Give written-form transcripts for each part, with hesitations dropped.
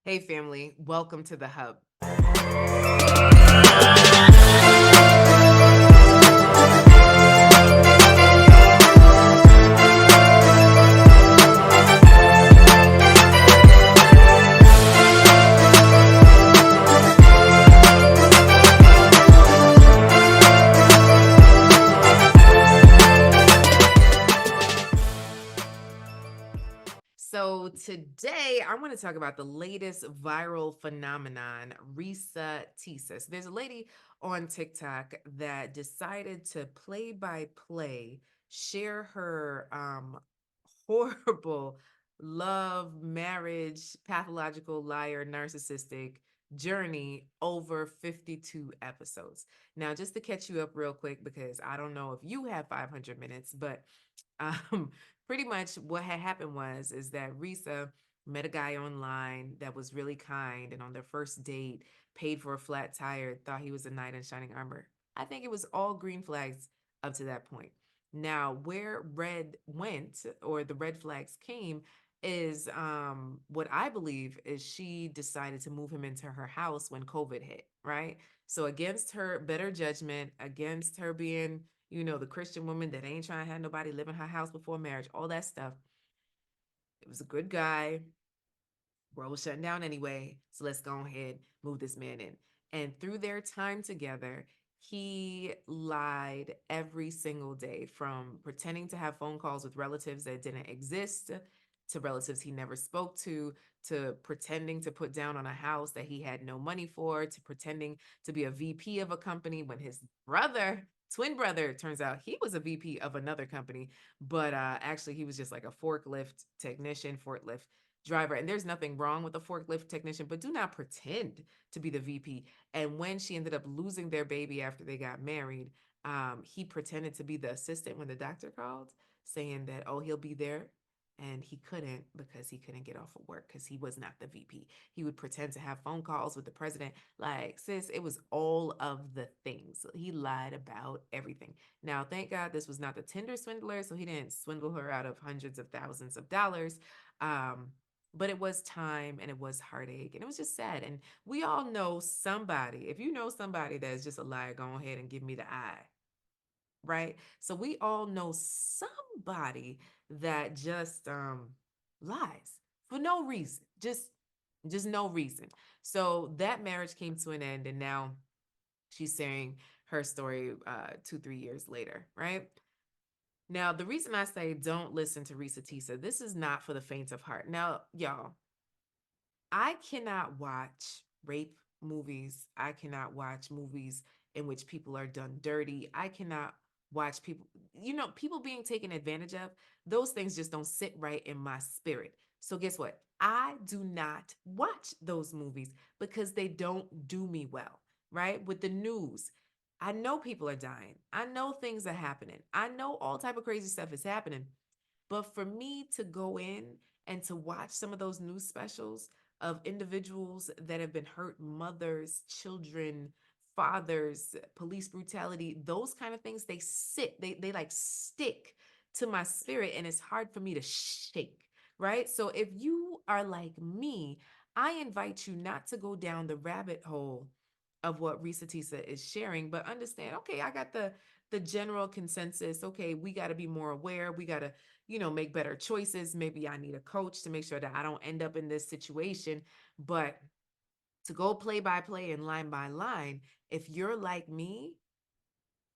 Hey, family, welcome to the Hub. So, today I want to talk about the latest viral phenomenon, Reesa Teesa. So, there's a lady on TikTok that decided to play by play share her horrible love, marriage, pathological liar, narcissistic journey over 52 episodes. Now, just to catch you up real quick, because I don't know if you have 500 minutes, but um, pretty much what had happened was is that Risa met a guy online that was really kind, and on their first date, paid for a flat tire, thought he was a knight in shining armor. I think it was all green flags up to that point. Now, where red went, or the red flags came, is what I believe is she decided to move him into her house when COVID hit, right? So against her better judgment, against her being, the Christian woman that ain't trying to have nobody live in her house before marriage, all that stuff. It was a good guy. World was shutting down anyway. So let's go ahead, move this man in. And through their time together, he lied every single day, from pretending to have phone calls with relatives that didn't exist, to relatives he never spoke to pretending to put down on a house that he had no money for, to pretending to be a VP of a company when his brother, twin brother, turns out he was a VP of another company, but actually he was just like a forklift technician, forklift driver. And there's nothing wrong with a forklift technician, but do not pretend to be the VP. And when she ended up losing their baby after they got married, he pretended to be the assistant when the doctor called, saying that, oh, he'll be there. And he couldn't, because he couldn't get off of work because he was not the VP. He would pretend to have phone calls with the president. Like, sis, it was all of the things. He lied about everything. Now, thank God this was not the Tinder swindler, so he didn't swindle her out of hundreds of thousands of dollars. Um, but it was time, and it was heartache, and it was just sad. And we all know somebody. If you know somebody that is just a liar, go ahead and give me the eye, right? So we all know somebody that just lies for no reason, just no reason. So that marriage came to an end, and now she's sharing her story 2-3 years later, right? Now, the reason I say don't listen to Risa Tisa, this is not for the faint of heart. Now, y'all, I cannot watch rape movies. I cannot watch movies in which people are done dirty. I cannot watch people, people being taken advantage of. Those things just don't sit right in my spirit. So, guess what? I do not watch those movies because they don't do me well, right? With the news, I know people are dying. I know things are happening. I know all type of crazy stuff is happening. But for me to go in and to watch some of those news specials of individuals that have been hurt, mothers, children, fathers, police brutality, those kind of things, they like stick to my spirit, and it's hard for me to shake, right? So if you are like me, I invite you not to go down the rabbit hole of what Risa Tisa is sharing, but understand, okay, I got the general consensus. Okay, we got to be more aware. We got to, make better choices. Maybe I need a coach to make sure that I don't end up in this situation. But to go play by play and line by line, if you're like me,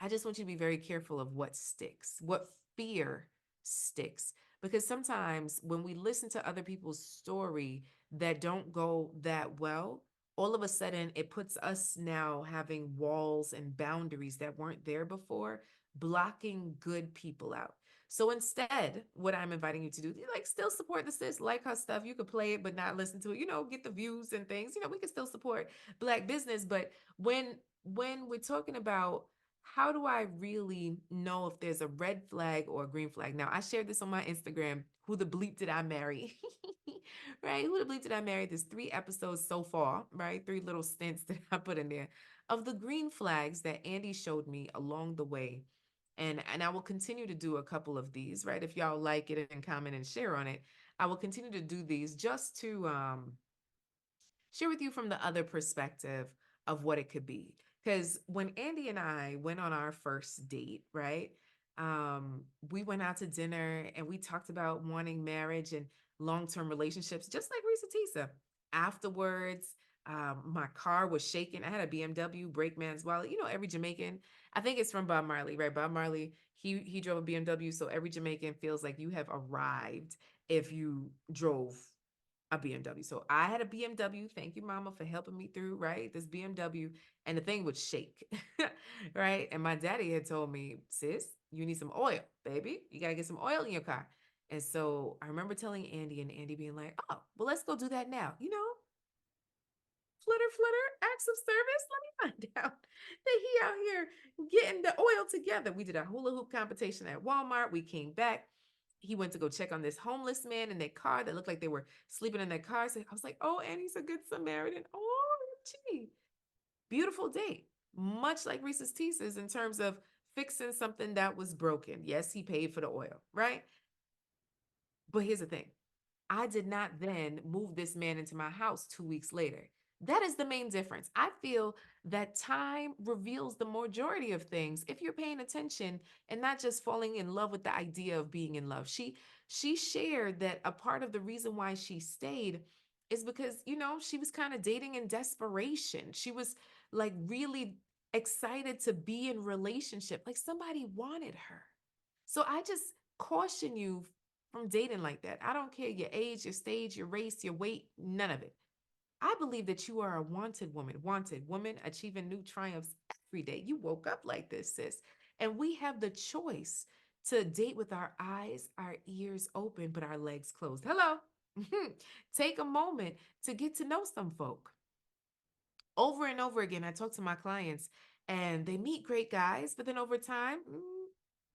I just want you to be very careful of what sticks, what fear sticks. Because sometimes when we listen to other people's story that don't go that well, all of a sudden it puts us now having walls and boundaries that weren't there before, blocking good people out. So instead, what I'm inviting you to do, like, still support the sis, like her stuff. You could play it, but not listen to it. Get the views and things. We can still support Black business. But when we're talking about how do I really know if there's a red flag or a green flag? Now, I shared this on my Instagram. Who the bleep did I marry? Right? Who the bleep did I marry? There's 3 episodes so far, right? 3 little stints that I put in there of the green flags that Andy showed me along the way. And I will continue to do a couple of these, right? If y'all like it and comment and share on it, I will continue to do these just to share with you from the other perspective of what it could be. Because when Andy and I went on our first date, right? We went out to dinner and we talked about wanting marriage and long-term relationships, just like Reesa Teesa. Afterwards, my car was shaking. I had a BMW Brakeman's wallet. You know, every Jamaican, I think it's from Bob Marley, right? Bob Marley, he drove a BMW, so every Jamaican feels like you have arrived if you drove a BMW. So I had a BMW. Thank you, Mama, for helping me through, right? This BMW, and the thing would shake, right? And my daddy had told me, sis, you need some oil, baby. You got to get some oil in your car. And so I remember telling Andy, and Andy being like, oh, well, let's go do that now. You know, flitter, acts of service. Let me find out that he out here getting the oil together. We did a hula hoop competition at Walmart. We came back. He went to go check on this homeless man in their car that looked like they were sleeping in their car. So I was like, oh, and he's a good Samaritan. Oh, gee. Beautiful date. Much like Reese's Teases in terms of fixing something that was broken. Yes, he paid for the oil, right? But here's the thing. I did not then move this man into my house 2 weeks later. That is the main difference. I feel that time reveals the majority of things if you're paying attention and not just falling in love with the idea of being in love. She shared that a part of the reason why she stayed is because, you know, she was kind of dating in desperation. She was like really excited to be in relationship, like somebody wanted her. So I just caution you from dating like that. I don't care your age, your stage, your race, your weight, none of it. I believe that you are a wanted woman achieving new triumphs every day. You woke up like this, sis. And we have the choice to date with our eyes, our ears open, but our legs closed. Hello. Take a moment to get to know some folk. Over and over again, I talk to my clients and they meet great guys, but then over time,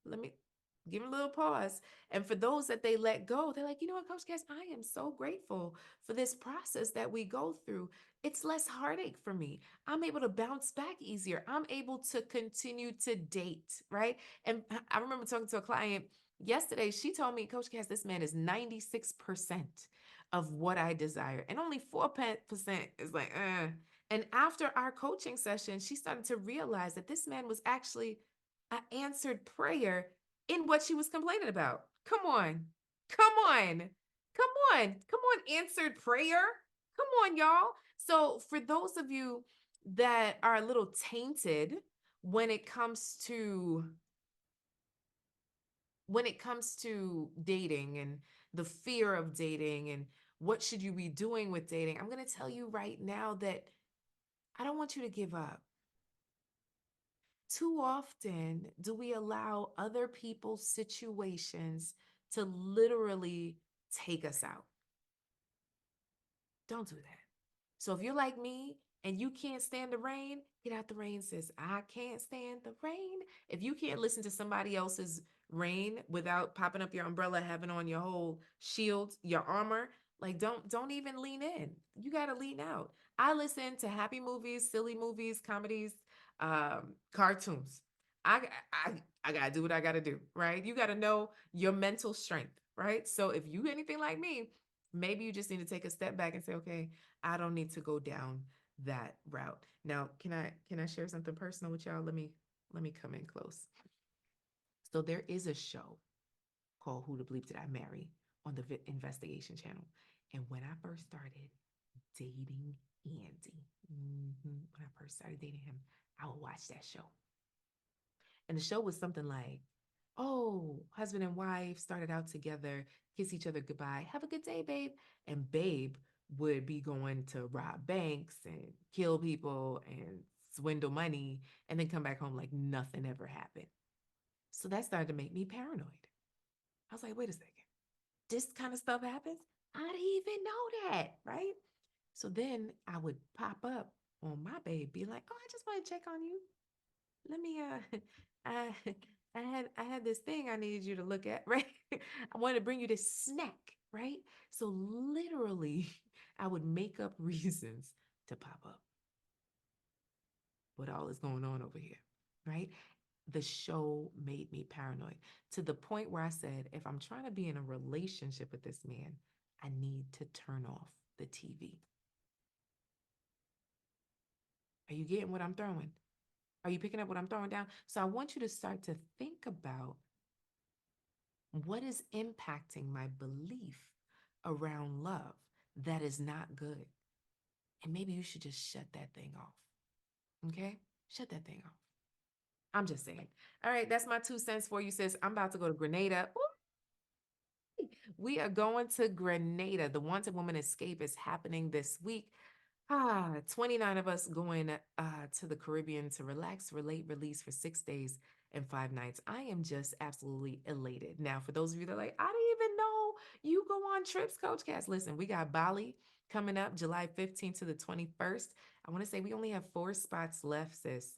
let me give them a little pause. And for those that they let go, they're like, you know what, Coach Cass, I am so grateful for this process that we go through. It's less heartache for me. I'm able to bounce back easier. I'm able to continue to date, right? And I remember talking to a client yesterday. She told me, Coach Cass, this man is 96% of what I desire. And only 4% is like, And after our coaching session, she started to realize that this man was actually an answered prayer in what she was complaining about. Come on. Come on. Come on. Come on, answered prayer. Come on, y'all. So, for those of you that are a little tainted when it comes to dating and the fear of dating and what should you be doing with dating, I'm going to tell you right now that I don't want you to give up. Too often do we allow other people's situations to literally take us out. Don't do that. So if you're like me and you can't stand the rain, get out the rain, sis. I can't stand the rain. If you can't listen to somebody else's rain without popping up your umbrella, having on your whole shield, your armor, like don't even lean in. You got to lean out. I listen to happy movies, silly movies, comedies, cartoons. I I I got to do what I got to do, right? You got to know your mental strength, right? So if you anything like me, maybe you just need to take a step back and say, okay, I don't need to go down that route. Now, can I share something personal with y'all? Let me come in close. So there is a show called Who the Bleep Did I Marry on the Investigation Channel. And when I first started dating Andy, when I first started dating him, I would watch that show. And the show was something like, oh, husband and wife started out together, kiss each other goodbye, have a good day, babe. And babe would be going to rob banks and kill people and swindle money and then come back home like nothing ever happened. So that started to make me paranoid. I was like, wait a second, this kind of stuff happens? I didn't even know that, right? So then I would pop up on my babe, be like, oh, I just want to check on you. Let me I I had this thing I needed you to look at, right? I wanted to bring you this snack, right? So literally I would make up reasons to pop up. What all is going on over here, right? The show made me paranoid to the point where I said, if I'm trying to be in a relationship with this man, I need to turn off the TV. Are you getting what I'm throwing? Are you picking up what I'm throwing down? So I want you to start to think about what is impacting my belief around love that is not good. And maybe you should just shut that thing off. Okay? Shut that thing off. I'm just saying. All right, that's my 2 cents for you, sis. I'm about to go to Grenada. We are going to Grenada. The Wanted Woman Escape is happening this week. 29 of us going to the Caribbean to relax, relate, release for 6 days and 5 nights. I am just absolutely elated. Now, for those of you that are like, I didn't even know you go on trips, Coach Cass. Listen, we got Bali coming up July 15th to the 21st. I want to say we only have 4 spots left, sis.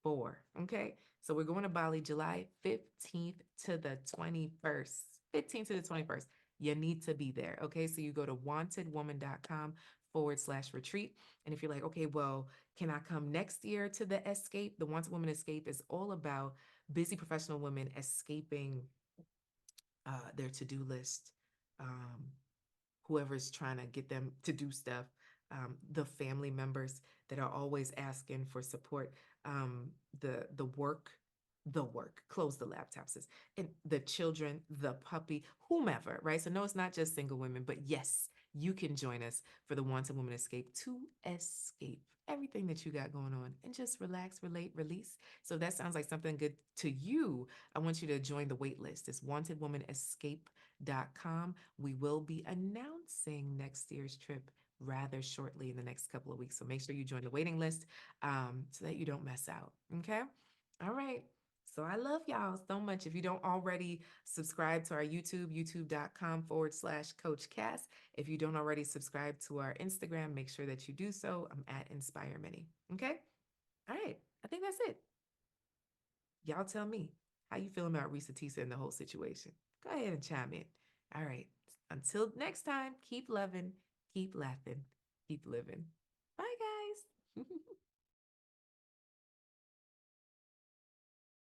4. Okay. So we're going to Bali July 15th to the 21st. 15th to the 21st. You need to be there. Okay. So you go to wantedwoman.com/retreat. And if you're like, okay, well, can I come next year to the escape? The Wanted Woman Escape is all about busy professional women escaping their to-do list, um, whoever's trying to get them to do stuff, the family members that are always asking for support, um, the work, close the laptops, and the children, the puppy, whomever, right? So no, it's not just single women, but yes, you can join us for the Wanted Woman Escape to escape everything that you got going on and just relax, relate, release. So if that sounds like something good to you, I want you to join the wait list. It's wantedwomanescape.com. We will be announcing next year's trip rather shortly in the next couple of weeks. So make sure you join the waiting list so that you don't mess out. Okay. All right. So I love y'all so much. If you don't already subscribe to our YouTube, youtube.com/Coach Cass. If you don't already subscribe to our Instagram, make sure that you do so. I'm at Inspire Mini. Okay. All right. I think that's it. Y'all tell me how you feeling about Reesa, Teesa, and the whole situation. Go ahead and chime in. All right. Until next time, keep loving, keep laughing, keep living. Bye, guys.